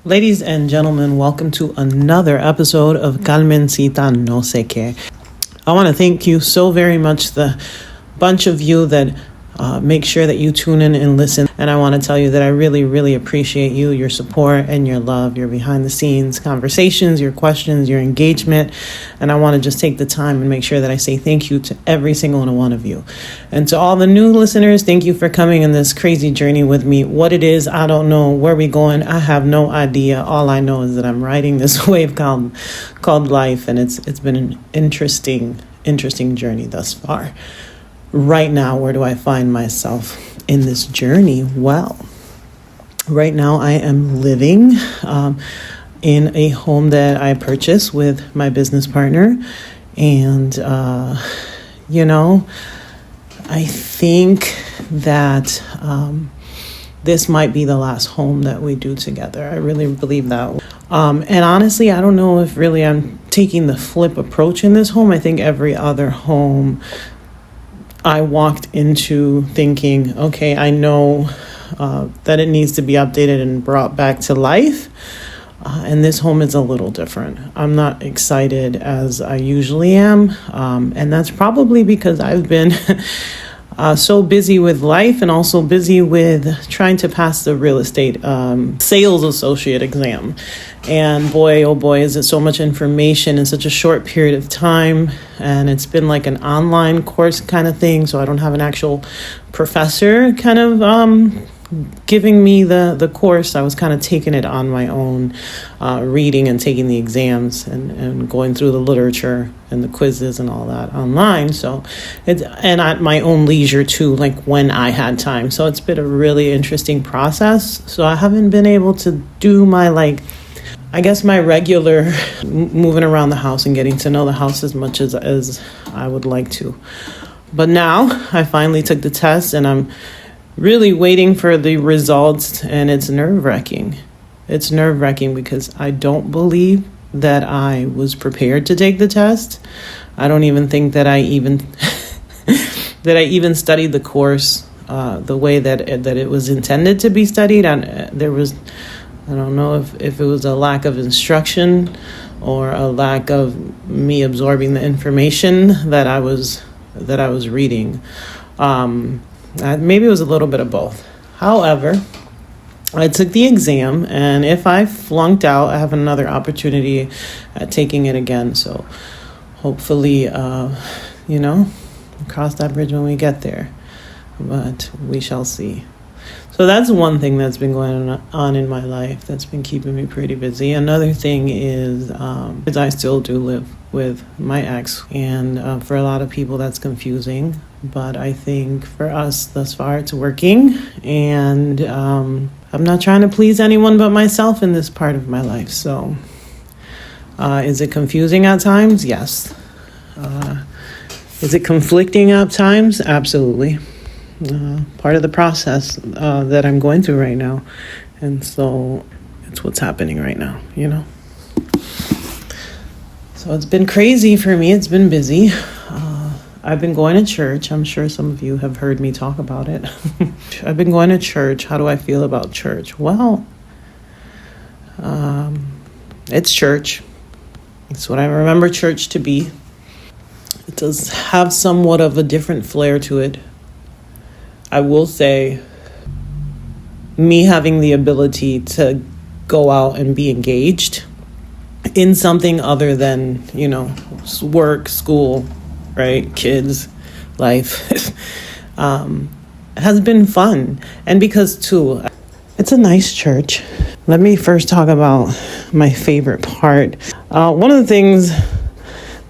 Ladies and gentlemen, welcome to another episode of Carmencita No Sé Qué. I want to thank you so very much, the bunch of you that make sure that you tune in and listen. And I want to tell you that I really, really appreciate you, your support and your love, your behind the scenes conversations, your questions, your engagement. And I want to just take the time and make sure that I say thank you to every single one of you. And to all the new listeners, thank you for coming on this crazy journey with me. What it is, I don't know. Where we going, I have no idea. All I know is that I'm riding this wave called life. And it's been an interesting journey thus far. Right now, where do I find myself in this journey? Well, right now I am living in a home that I purchased with my business partner. And, I think that this might be the last home that we do together. I really believe that. And honestly, I don't know if really I'm taking the flip approach in this home. I think every other home I walked into thinking, okay, I know that it needs to be updated and brought back to life. And this home is a little different. I'm not excited as I usually am. And that's probably because I've been so busy with life and also busy with trying to pass the real estate sales associate exam. And boy, oh boy, is it so much information in such a short period of time. And it's been like an online course kind of thing. So I don't have an actual professor kind of giving me the course. I was kind of taking it on my own, reading and taking the exams and going through the literature and the quizzes and all that online. So and at my own leisure too, like when I had time. So it's been a really interesting process. So I haven't been able to do my my regular moving around the house and getting to know the house as much as I would like to. But now I finally took the test and I'm really waiting for the results, and it's nerve-wracking. It's nerve-wracking because I don't believe that I was prepared to take the test. I don't even think that I even studied the course the way that it was intended to be studied. And I don't know if it was a lack of instruction or a lack of me absorbing the information that I was reading. Maybe it was a little bit of both. However, I took the exam, and if I flunked out, I have another opportunity at taking it again. So hopefully, cross that bridge when we get there. But we shall see. So that's one thing that's been going on in my life that's been keeping me pretty busy. Another thing is I still do live with my ex, and for a lot of people that's confusing. But I think for us thus far it's working, and I'm not trying to please anyone but myself in this part of my life. So is it confusing at times? Yes. Is it conflicting at times? Absolutely. Part of the process that I'm going through right now. And so it's what's happening right now, So it's been crazy for me. It's been busy. I've been going to church. I'm sure some of you have heard me talk about it. I've been going to church. How do I feel about church? Well, it's church. It's what I remember church to be. It does have somewhat of a different flair to it. I will say, me having the ability to go out and be engaged in something other than, work, school, right, kids, life, has been fun. And because, too, it's a nice church. Let me first talk about my favorite part. One of the things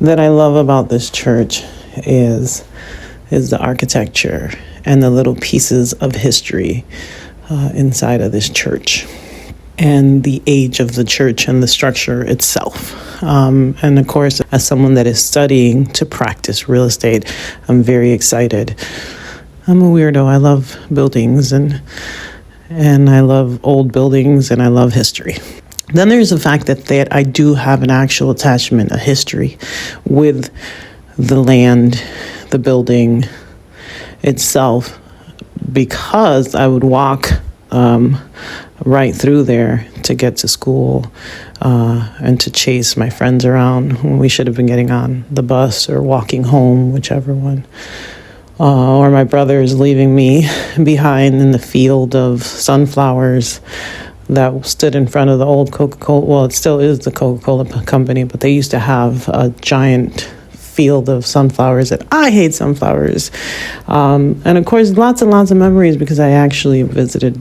that I love about this church is the architecture and the little pieces of history inside of this church, and the age of the church and the structure itself. And of course, as someone that is studying to practice real estate, I'm very excited. I'm a weirdo. I love buildings and I love old buildings and I love history. Then there's the fact that I do have an actual attachment, a history with the land, the building itself, because I would walk right through there to get to school and to chase my friends around when we should have been getting on the bus or walking home, whichever one. Or my brothers leaving me behind in the field of sunflowers that stood in front of the old Coca-Cola. Well, it still is the Coca-Cola company, but they used to have a giant field of sunflowers that I hate sunflowers. And of course, lots and lots of memories because I actually attended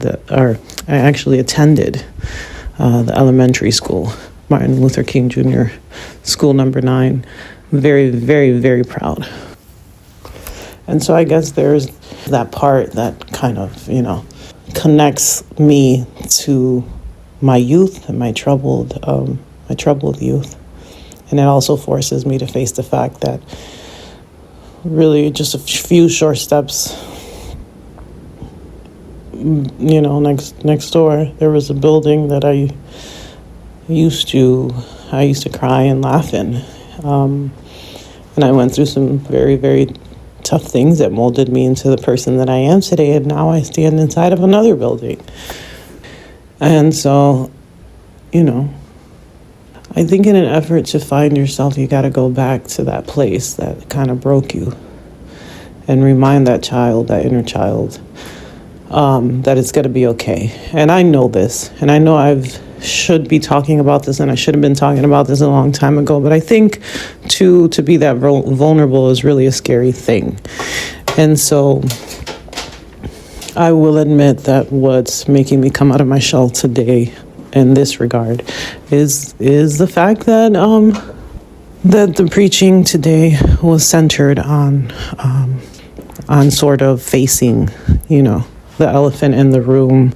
the elementary school, Martin Luther King Jr. School number 9. Very, very, very proud. And so I guess there's that part that kind of, connects me to my youth and my troubled youth. And it also forces me to face the fact that really just a few short steps, next door, there was a building that I used to cry and laugh in. And I went through some very, very tough things that molded me into the person that I am today. And now I stand inside of another building. And so, I think in an effort to find yourself, you got to go back to that place that kind of broke you and remind that inner child, that it's going to be okay. And I know this, and I know I should be talking about this, and I should have been talking about this a long time ago, but I think to be that vulnerable is really a scary thing. And so I will admit that what's making me come out of my shell today in this regard is the fact that that the preaching today was centered on sort of facing, the elephant in the room,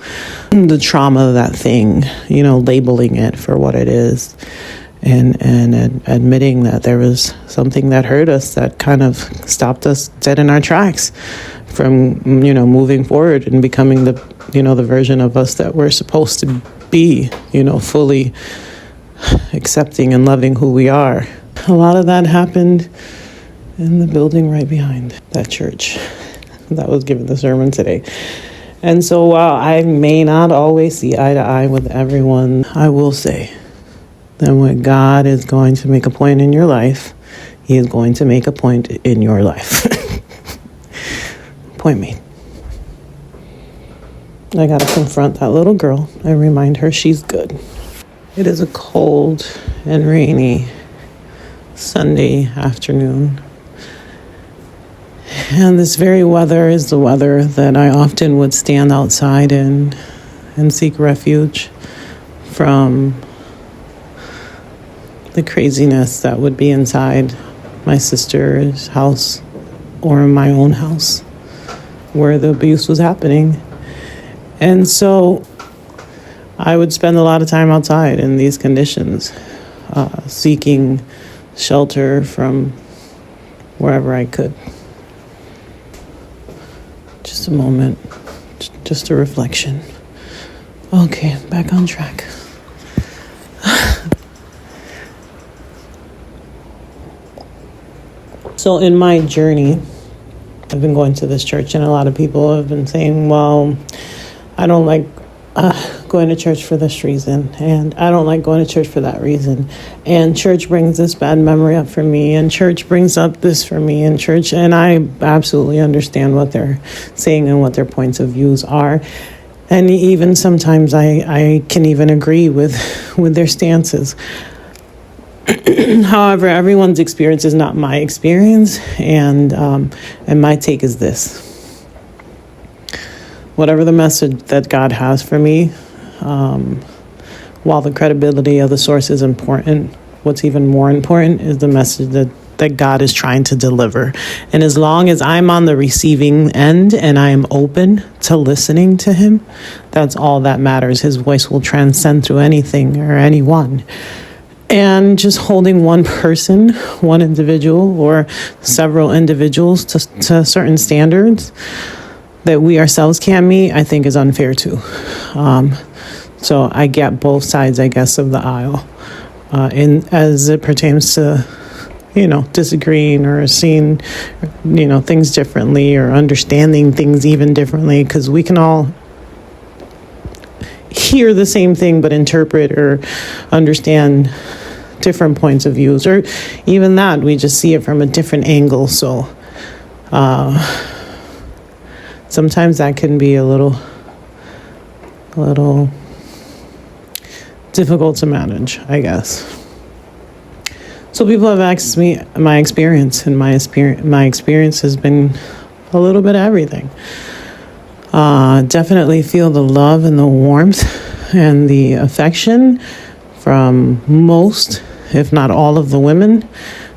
the trauma of that thing, labeling it for what it is, and admitting that there was something that hurt us that kind of stopped us dead in our tracks from, moving forward and becoming the version of us that we're supposed to be, fully accepting and loving who we are. A lot of that happened in the building right behind that church that was giving the sermon today. And so while I may not always see eye to eye with everyone, I will say that when God is going to make a point in your life, He is going to make a point in your life. Point made. I got to confront that little girl and remind her she's good. It is a cold and rainy Sunday afternoon. And this very weather is the weather that I often would stand outside in and seek refuge from the craziness that would be inside my sister's house or in my own house where the abuse was happening. And so I would spend a lot of time outside in these conditions, seeking shelter from wherever I could. Just a moment, just a reflection. Okay, back on track. So in my journey, I've been going to this church, and a lot of people have been saying, well, I don't like going to church for this reason, and I don't like going to church for that reason, and church brings this bad memory up for me, and church brings up this for me, and church, and I absolutely understand what they're saying and what their points of views are, and even sometimes I can even agree with their stances. However, everyone's experience is not my experience, and my take is this. Whatever the message that God has for me, while the credibility of the source is important, what's even more important is the message that God is trying to deliver. And as long as I'm on the receiving end and I am open to listening to Him, that's all that matters. His voice will transcend through anything or anyone. And just holding one person, one individual, or several individuals to certain standards that we ourselves can't meet, I think is unfair too. So I get both sides, I guess, of the aisle, as it pertains to, disagreeing or seeing, things differently or understanding things even differently, because we can all hear the same thing but interpret or understand different points of views, or even that we just see it from a different angle. So sometimes that can be a little difficult to manage, I guess. So people have asked me my experience, and my experience has been a little bit of everything. Definitely feel the love and the warmth and the affection from most, if not all, of the women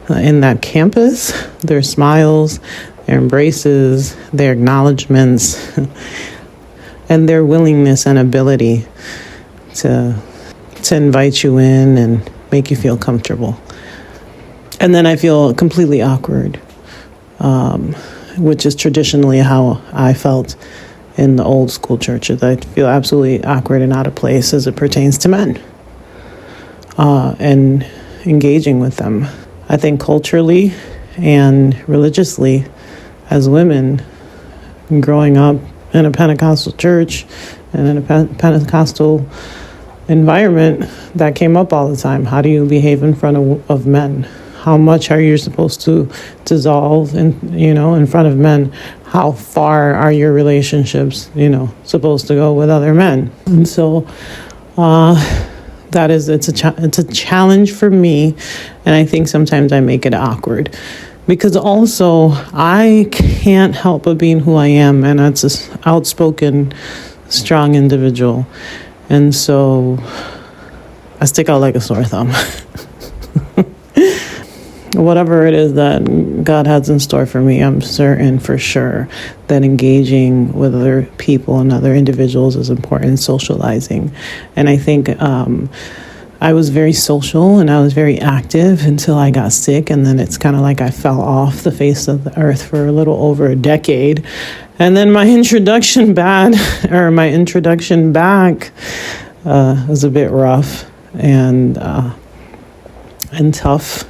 in that campus. Their smiles, their embraces, their acknowledgments, and their willingness and ability to invite you in and make you feel comfortable. And then I feel completely awkward, which is traditionally how I felt in the old school churches. I feel absolutely awkward and out of place as it pertains to men and engaging with them. I think culturally and religiously, as women, growing up in a Pentecostal church and in a Pentecostal environment, that came up all the time. How do you behave in front of men? How much are you supposed to dissolve in front of men? How far are your relationships, supposed to go with other men? And so it's a challenge for me, and I think sometimes I make it awkward because also I can't help but being who I am, and that's an outspoken, strong individual, and so I stick out like a sore thumb. Whatever it is that God has in store for me, I'm certain for sure that engaging with other people and other individuals is important, socializing. And I think I was very social and I was very active until I got sick. And then it's kind of like I fell off the face of the earth for a little over a decade. And then my introduction back was a bit rough and tough.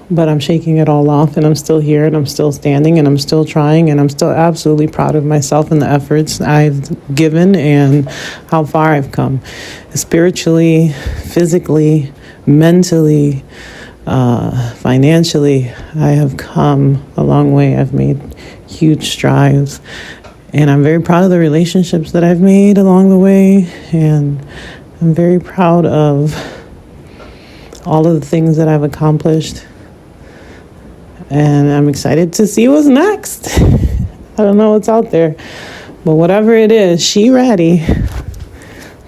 But I'm shaking it all off, and I'm still here, and I'm still standing, and I'm still trying, and I'm still absolutely proud of myself and the efforts I've given and how far I've come. Spiritually, physically, mentally, financially, I have come a long way. I've made huge strides, and I'm very proud of the relationships that I've made along the way, and I'm very proud of all of the things that I've accomplished. And I'm excited to see what's next. I don't know what's out there. But whatever it is, she ready.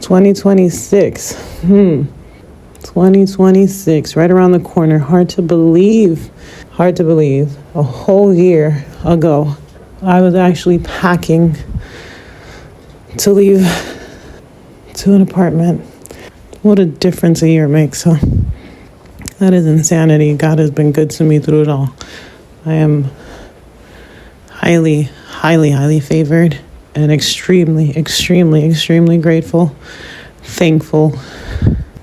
2026. 2026, right around the corner. Hard to believe. A whole year ago, I was actually packing to leave to an apartment. What a difference a year makes, huh? That is insanity. God has been good to me through it all. I am highly, highly, highly favored and extremely, extremely, extremely grateful, thankful.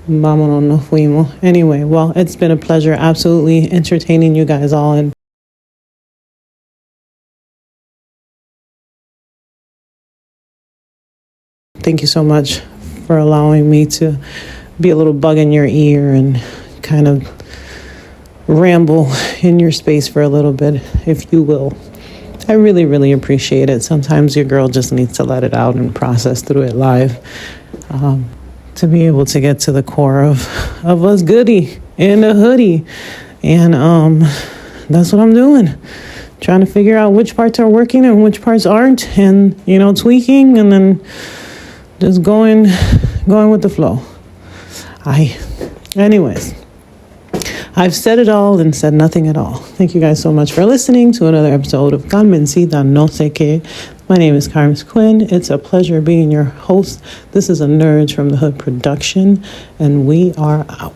Vámonos, nos fuimos. Anyway, well, it's been a pleasure absolutely entertaining you guys all. And thank you so much for allowing me to be a little bug in your ear and kind of ramble in your space for a little bit, if you will. I really, really appreciate it. Sometimes your girl just needs to let it out and process through it live, to be able to get to the core of what's goody in the hoodie. And that's what I'm doing. Trying to figure out which parts are working and which parts aren't, and tweaking, and then just going with the flow. Anyways, I've said it all and said nothing at all. Thank you guys so much for listening to another episode of Convencida No Sé Qué. My name is Carms Quinn. It's a pleasure being your host. This is a Nerds from the Hood production, and we are out.